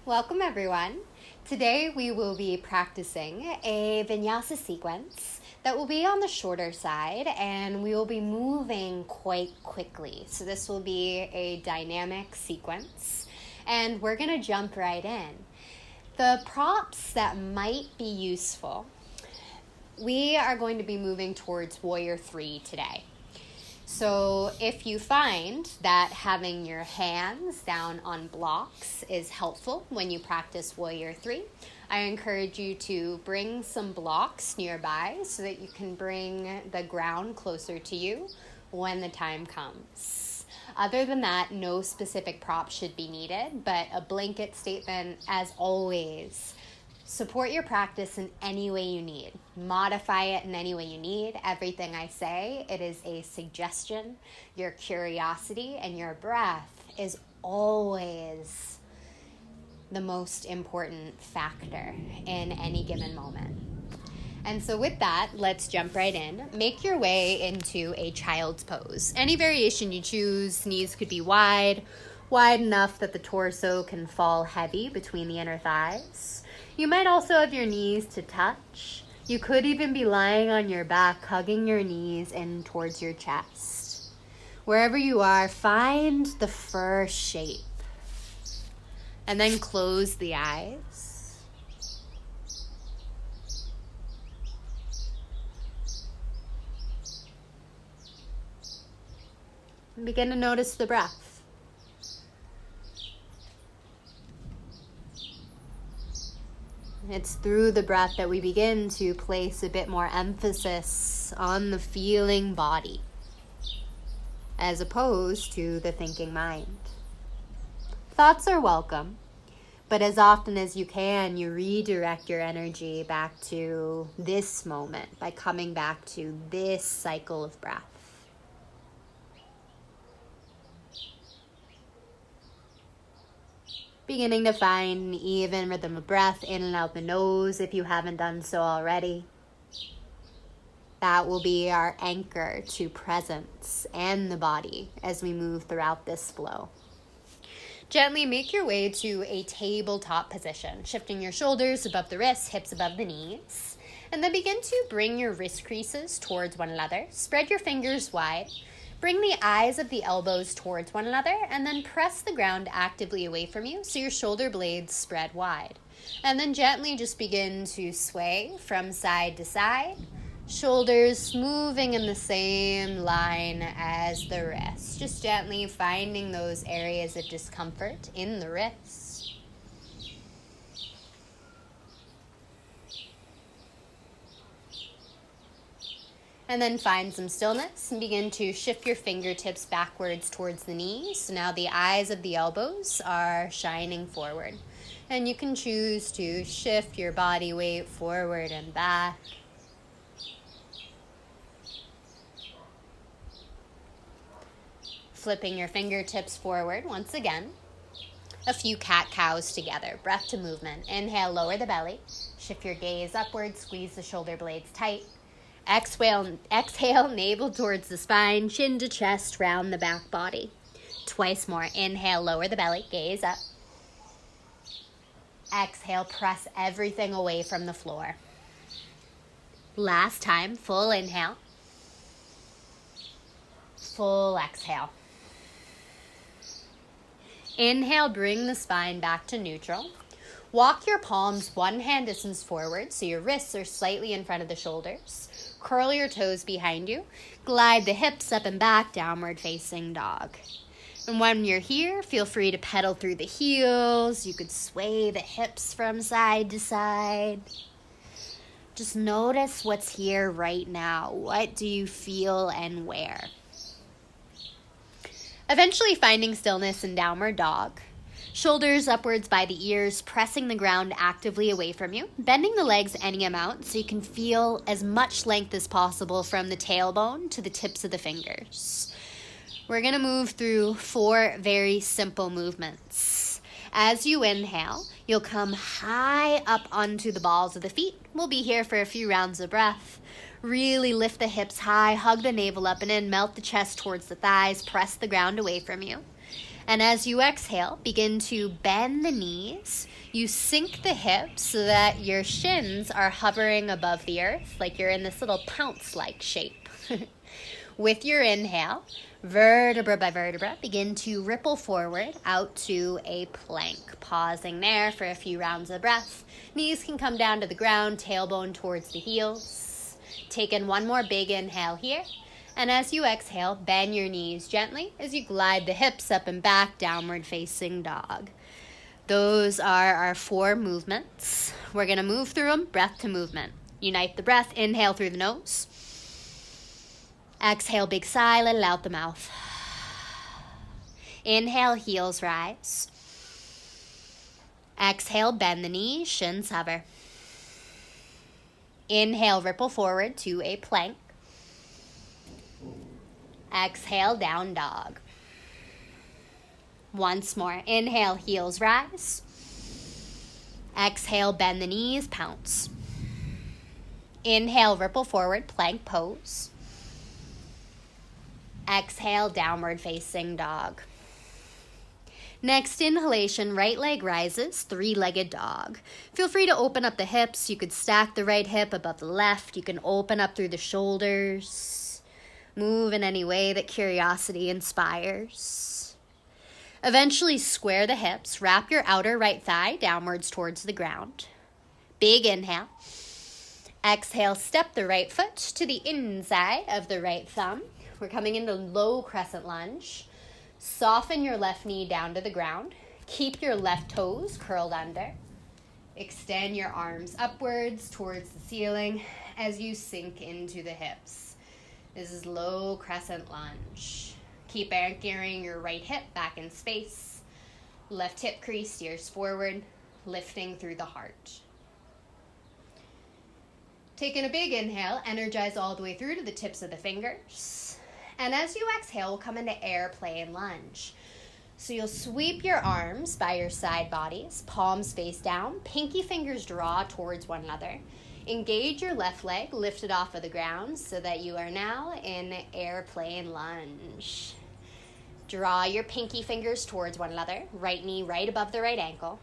Welcome everyone. Today we will be practicing a Vinyasa sequence that will be on the shorter side and we will be moving quite quickly. So this will be a dynamic sequence and we're going to jump right in. The props that might be useful, we are going to be moving towards Warrior 3 today. So if you find that having your hands down on blocks is helpful when you practice Warrior 3, I encourage you to bring some blocks nearby so that you can bring the ground closer to you when the time comes. Other than that, no specific props should be needed, but a blanket statement as always. Support your practice in any way you need. Modify it in any way you need. Everything I say, it is a suggestion. Your curiosity and your breath is always the most important factor in any given moment. And so with that, let's jump right in. Make your way into a child's pose. Any variation you choose, knees could be wide enough that the torso can fall heavy between the inner thighs. You might also have your knees to touch. You could even be lying on your back, hugging your knees in towards your chest. Wherever you are, find the first shape. And then close the eyes. And begin to notice the breath. It's through the breath that we begin to place a bit more emphasis on the feeling body as opposed to the thinking mind. Thoughts are welcome, but as often as you can, you redirect your energy back to this moment by coming back to this cycle of breath. Beginning to find an even rhythm of breath in and out the nose if you haven't done so already. That will be our anchor to presence and the body as we move throughout this flow. Gently make your way to a tabletop position, shifting your shoulders above the wrists, hips above the knees. And then begin to bring your wrist creases towards one another. Spread your fingers wide. Bring the eyes of the elbows towards one another and then press the ground actively away from you so your shoulder blades spread wide. And then gently just begin to sway from side to side, shoulders moving in the same line as the wrists. Just gently finding those areas of discomfort in the wrists. And then find some stillness and begin to shift your fingertips backwards towards the knees. So now the eyes of the elbows are shining forward. And you can choose to shift your body weight forward and back. Flipping your fingertips forward once again. A few cat-cows together. Breath to movement. Inhale, lower the belly. Shift your gaze upward. Squeeze the shoulder blades tight. Exhale, navel towards the spine, chin to chest, round the back body. Twice more. Inhale, lower the belly, gaze up. Exhale, press everything away from the floor. Last time, full inhale. Full exhale. Inhale, bring the spine back to neutral. Walk your palms one hand distance forward so your wrists are slightly in front of the shoulders. Curl your toes behind you. Glide the hips up and back, downward facing dog. And when you're here, feel free to pedal through the heels. You could sway the hips from side to side. Just notice what's here right now. What do you feel and where? Eventually finding stillness in downward dog. Shoulders upwards by the ears, pressing the ground actively away from you. Bending the legs any amount so you can feel as much length as possible from the tailbone to the tips of the fingers. We're going to move through 4 very simple movements. As you inhale, you'll come high up onto the balls of the feet. We'll be here for a few rounds of breath. Really lift the hips high, hug the navel up and in, melt the chest towards the thighs, press the ground away from you. And as you exhale, begin to bend the knees. You sink the hips so that your shins are hovering above the earth, like you're in this little pounce-like shape. With your inhale, vertebra by vertebra, begin to ripple forward out to a plank. Pausing there for a few rounds of breath. Knees can come down to the ground, tailbone towards the heels. Take in one more big inhale here. And as you exhale, bend your knees gently as you glide the hips up and back, downward facing dog. Those are our 4 movements. We're going to move through them, breath to movement. Unite the breath, inhale through the nose. Exhale, big sigh, let it out the mouth. Inhale, heels rise. Exhale, bend the knees, shins hover. Inhale, ripple forward to a plank. Exhale, down dog. Once more. Inhale, heels rise. Exhale, bend the knees, pounce. Inhale, ripple forward, plank pose. Exhale, downward facing dog. Next inhalation, right leg rises, 3-legged dog. Feel free to open up the hips. You could stack the right hip above the left. You can open up through the shoulders. Move in any way that curiosity inspires. Eventually square the hips. Wrap your outer right thigh downwards towards the ground. Big inhale. Exhale, step the right foot to the inside of the right thumb. We're coming into low crescent lunge. Soften your left knee down to the ground. Keep your left toes curled under. Extend your arms upwards towards the ceiling as you sink into the hips. This is low crescent lunge. Keep anchoring your right hip back in space. Left hip crease steers forward, lifting through the heart. Taking a big inhale, energize all the way through to the tips of the fingers. And as you exhale, we'll come into airplane lunge. So you'll sweep your arms by your side bodies, palms face down, pinky fingers draw towards one another. Engage your left leg, lift it off of the ground so that you are now in airplane lunge. Draw your pinky fingers towards one another, right knee right above the right ankle.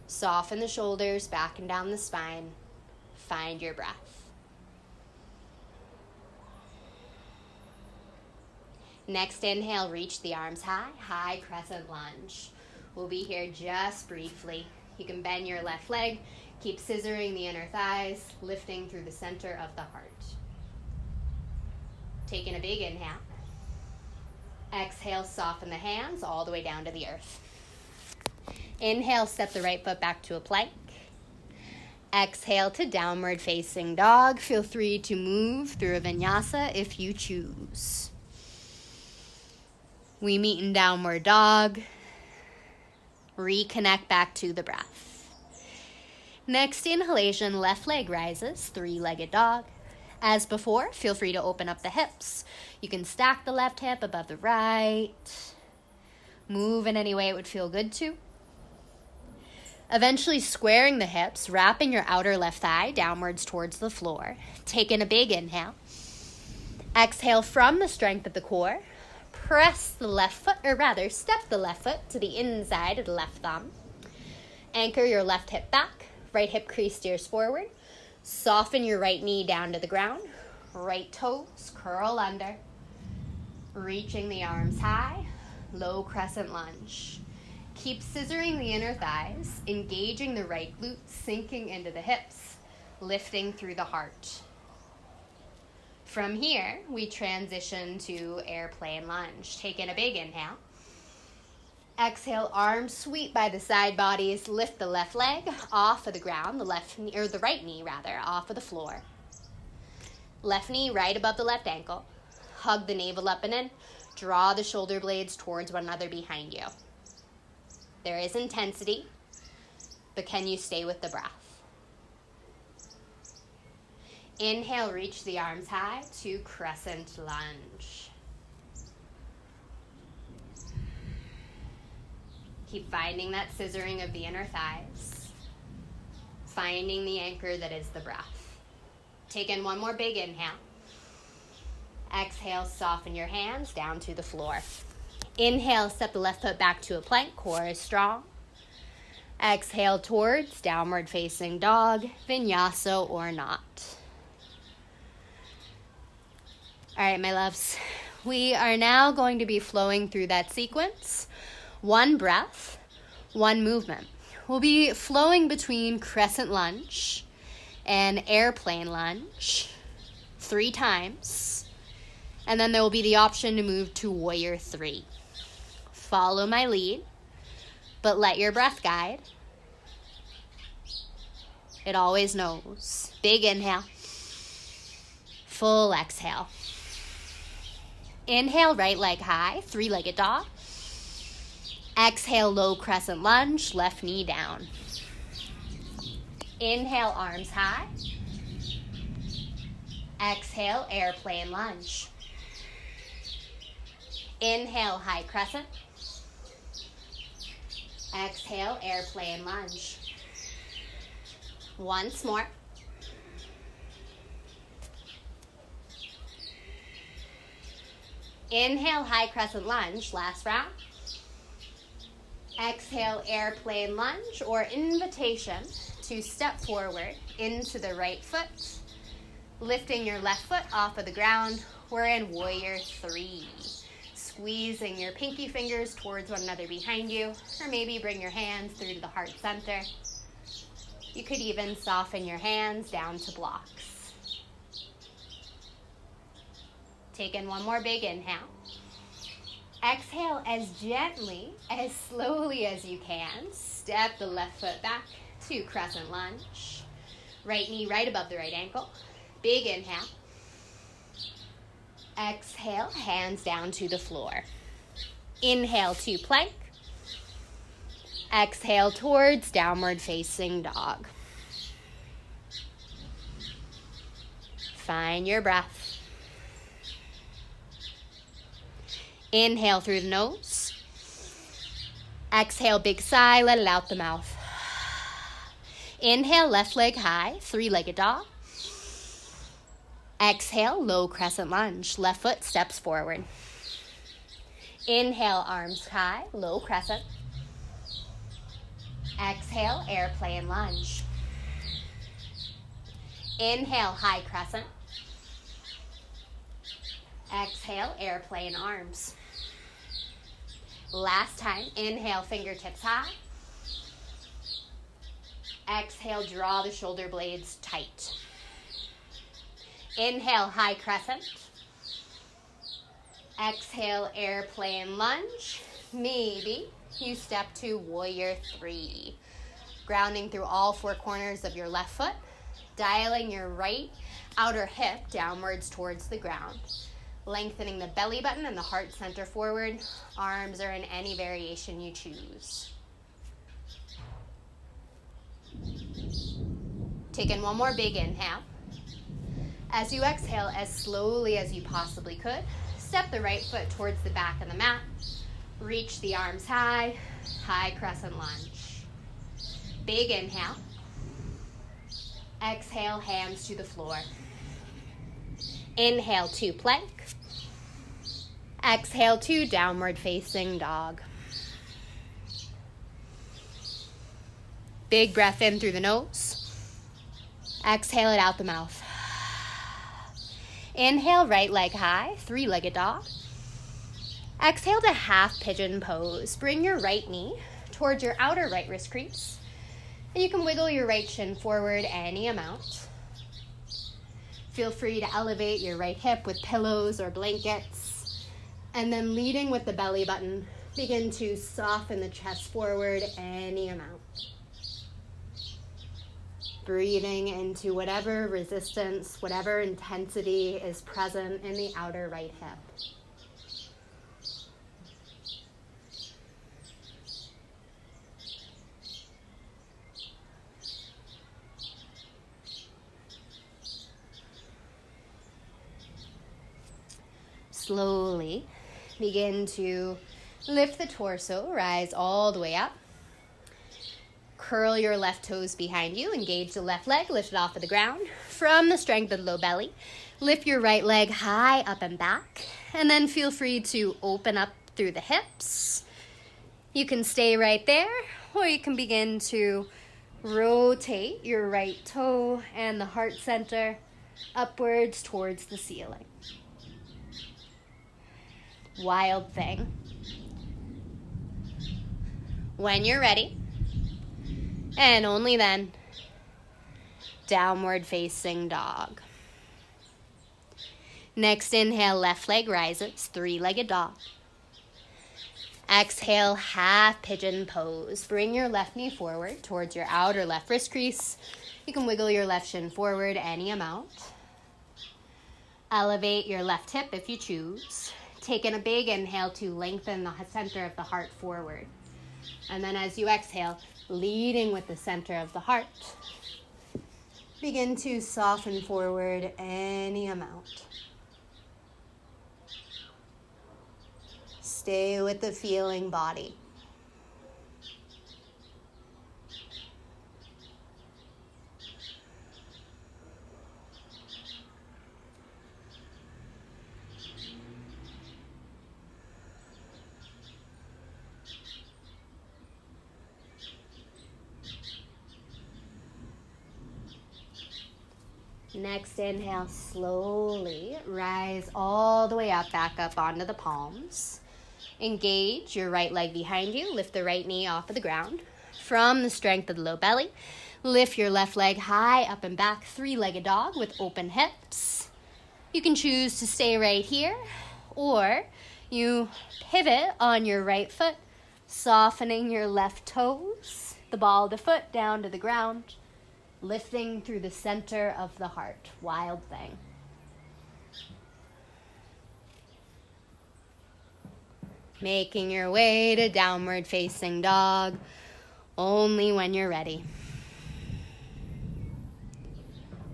Soften the shoulders, back and down the spine. Find your breath. Next inhale, reach the arms high, high crescent lunge. We'll be here just briefly. You can bend your left leg, keep scissoring the inner thighs, lifting through the center of the heart. Taking a big inhale. Exhale, soften the hands all the way down to the earth. Inhale, step the right foot back to a plank. Exhale to downward facing dog. Feel free to move through a vinyasa if you choose. We meet in downward dog. Reconnect back to the breath. Next inhalation, left leg rises, 3-legged dog. As before, feel free to open up the hips. You can stack the left hip above the right. Move in any way it would feel good to. Eventually squaring the hips, wrapping your outer left thigh downwards towards the floor. Taking a big inhale. Exhale from the strength of the core. Press the left foot, or rather, step the left foot to the inside of the left thumb. Anchor your left hip back. Right hip crease steers forward. Soften your right knee down to the ground. Right toes curl under. Reaching the arms high. Low crescent lunge. Keep scissoring the inner thighs, engaging the right glute, sinking into the hips, lifting through the heart. From here, we transition to airplane lunge. Take in a big inhale. Exhale, arms sweep by the side bodies. Lift the left leg off of the ground, the right knee off of the floor. Left knee right above the left ankle. Hug the navel up and in. Draw the shoulder blades towards one another behind you. There is intensity, but can you stay with the breath? Inhale, reach the arms high to crescent lunge. Keep finding that scissoring of the inner thighs. Finding the anchor that is the breath. Take in one more big inhale. Exhale, soften your hands down to the floor. Inhale, step the left foot back to a plank, core is strong. Exhale towards downward facing dog, vinyasa or not. All right, my loves, we are now going to be flowing through that sequence. One breath, one movement. We'll be flowing between crescent lunge and airplane lunge 3 times. And then there will be the option to move to warrior 3. Follow my lead, but let your breath guide. It always knows. Big inhale. Full exhale. Inhale, right leg high, 3-legged dog. Exhale, low crescent lunge, left knee down. Inhale, arms high. Exhale, airplane lunge. Inhale, high crescent. Exhale, airplane lunge. Once more. Inhale, high crescent lunge, last round. Exhale, airplane lunge or invitation to step forward into the right foot, lifting your left foot off of the ground. We're in warrior 3. Squeezing your pinky fingers towards one another behind you, or maybe bring your hands through to the heart center. You could even soften your hands down to blocks. Take in one more big inhale. Exhale as gently, as slowly as you can. Step the left foot back to crescent lunge. Right knee right above the right ankle. Big inhale. Exhale, hands down to the floor. Inhale to plank. Exhale towards downward facing dog. Find your breath. Inhale through the nose. Exhale, big sigh, let it out the mouth. Inhale, left leg high, 3-legged dog. Exhale, low crescent lunge. Left foot steps forward. Inhale, arms high, low crescent. Exhale, airplane lunge. Inhale, high crescent. Exhale, airplane arms. Last time, inhale, fingertips high. Exhale, draw the shoulder blades tight. Inhale, high crescent. Exhale, airplane lunge. Maybe you step to warrior 3. Grounding through all 4 corners of your left foot. Dialing your right outer hip downwards towards the ground. Lengthening the belly button and the heart center forward. Arms are in any variation you choose. Take in one more big inhale. As you exhale, as slowly as you possibly could, step the right foot towards the back of the mat. Reach the arms high, high crescent lunge. Big inhale. Exhale, hands to the floor. Inhale to plank. Exhale to downward facing dog. Big breath in through the nose. Exhale it out the mouth. Inhale, right leg high, 3-legged dog. Exhale to half pigeon pose. Bring your right knee towards your outer right wrist crease. And you can wiggle your right shin forward any amount. Feel free to elevate your right hip with pillows or blankets. And then leading with the belly button, begin to soften the chest forward any amount. Breathing into whatever resistance, whatever intensity is present in the outer right hip. Slowly begin to lift the torso, rise all the way up. Curl your left toes behind you, engage the left leg, lift it off of the ground. From the strength of the low belly, lift your right leg high up and back, and then feel free to open up through the hips. You can stay right there, or you can begin to rotate your right toe and the heart center upwards towards the ceiling. Wild thing. When you're ready, and only then, downward facing dog. Next inhale, left leg rises, three-legged dog. Exhale, half pigeon pose. Bring your left knee forward towards your outer left wrist crease. You can wiggle your left shin forward any amount. Elevate your left hip if you choose. Take in a big inhale to lengthen the center of the heart forward. And then as you exhale, leading with the center of the heart, begin to soften forward any amount. Stay with the feeling body. Next inhale, slowly rise all the way up, back up onto the palms. Engage your right leg behind you. Lift the right knee off of the ground. From the strength of the low belly, lift your left leg high up and back, three-legged dog with open hips. You can choose to stay right here, or you pivot on your right foot, softening your left toes, the ball of the foot down to the ground, lifting through the center of the heart. Wild thing. Making your way to downward facing dog, only when you're ready.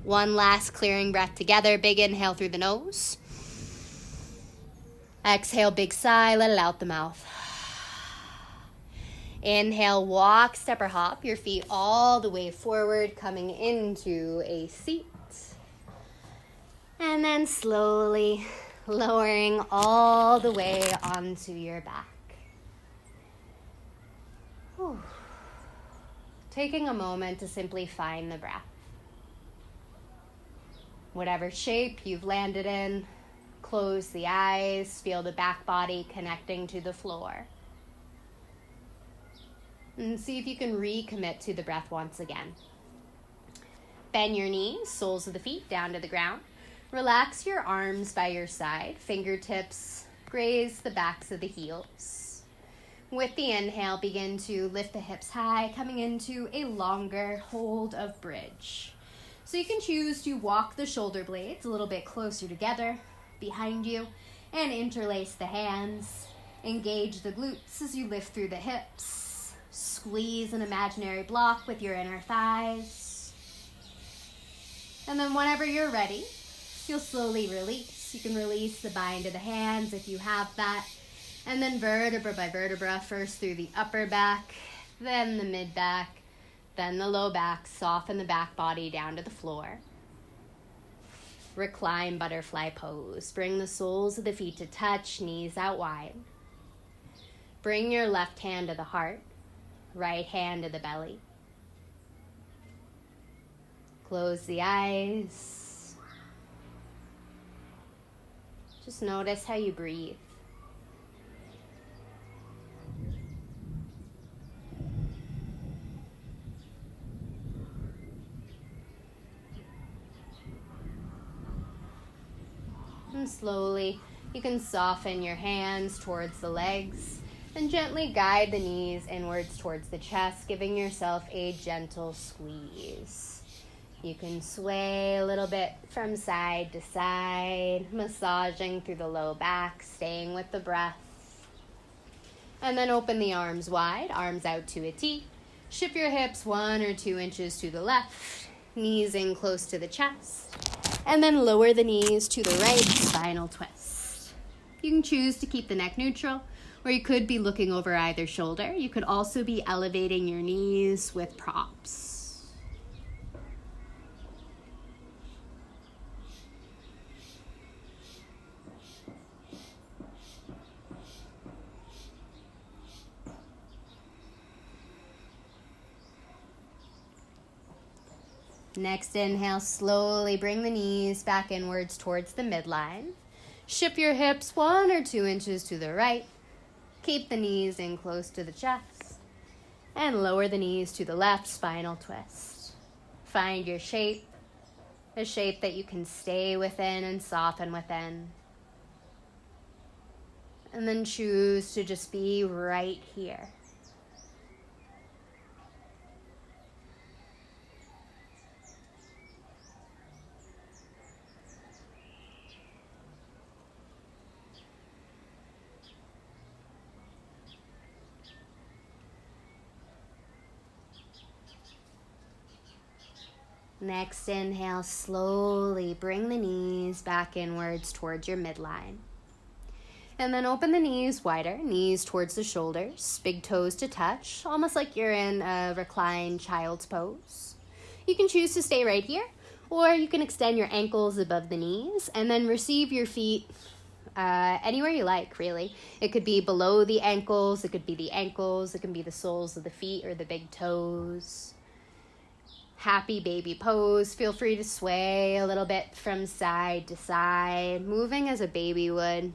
One last clearing breath together. Big inhale through the nose. Exhale, big sigh, let it out the mouth. Inhale, walk, step or hop your feet all the way forward, coming into a seat. And then slowly lowering all the way onto your back. Whew. Taking a moment to simply find the breath. Whatever shape you've landed in, close the eyes, feel the back body connecting to the floor. And see if you can recommit to the breath once again. Bend your knees, soles of the feet down to the ground. Relax your arms by your side. Fingertips graze the backs of the heels. With the inhale, begin to lift the hips high, coming into a longer hold of bridge. So you can choose to walk the shoulder blades a little bit closer together behind you and interlace the hands. Engage the glutes as you lift through the hips. Squeeze an imaginary block with your inner thighs. And then whenever you're ready, you'll slowly release. You can release the bind of the hands if you have that. And then vertebra by vertebra, first through the upper back, then the mid back, then the low back. Soften the back body down to the floor. Recline butterfly pose. Bring the soles of the feet to touch, knees out wide. Bring your left hand to the heart. Right hand to the belly. Close the eyes. Just notice how you breathe. And slowly, you can soften your hands towards the legs. And gently guide the knees inwards towards the chest, giving yourself a gentle squeeze. You can sway a little bit from side to side, massaging through the low back, staying with the breath. And then open the arms wide, arms out to a T. Shift your hips 1 or 2 inches to the left, knees in close to the chest. And then lower the knees to the right, spinal twist. You can choose to keep the neck neutral, or you could be looking over either shoulder. You could also be elevating your knees with props. Next inhale, slowly bring the knees back inwards towards the midline. Shift your hips 1 or 2 inches to the right. Keep the knees in close to the chest. And lower the knees to the left, spinal twist. Find your shape, a shape that you can stay within and soften within. And then choose to just be right here. Next inhale, slowly bring the knees back inwards towards your midline. And then open the knees wider, knees towards the shoulders, big toes to touch, almost like you're in a reclined child's pose. You can choose to stay right here, or you can extend your ankles above the knees and then receive your feet anywhere you like, really. It could be below the ankles, it could be the ankles, it can be the soles of the feet or the big toes. Happy baby pose. Feel free to sway a little bit from side to side, moving as a baby would.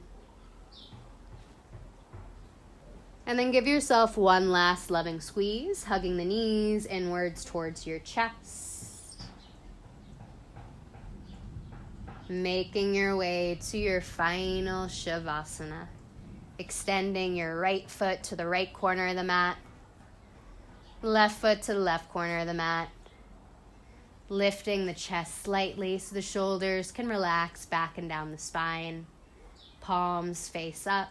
And then give yourself one last loving squeeze, hugging the knees inwards towards your chest. Making your way to your final Shavasana. Extending your right foot to the right corner of the mat. Left foot to the left corner of the mat. Lifting the chest slightly so the shoulders can relax back and down the spine. Palms face up.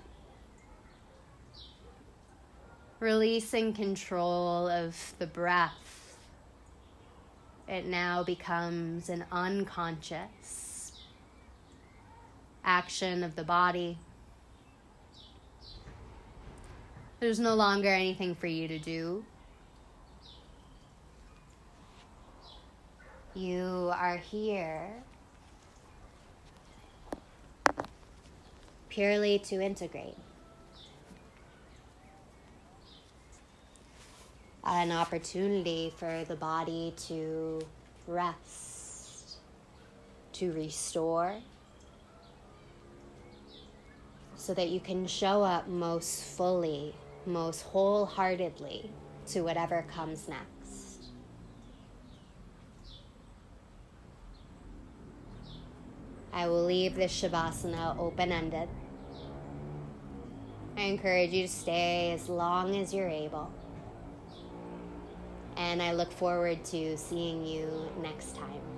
Releasing control of the breath. It now becomes an unconscious action of the body. There's no longer anything for you to do. You are here purely to integrate. An opportunity for the body to rest, to restore, so that you can show up most fully, most wholeheartedly to whatever comes next. I will leave this Shavasana open-ended. I encourage you to stay as long as you're able. And I look forward to seeing you next time.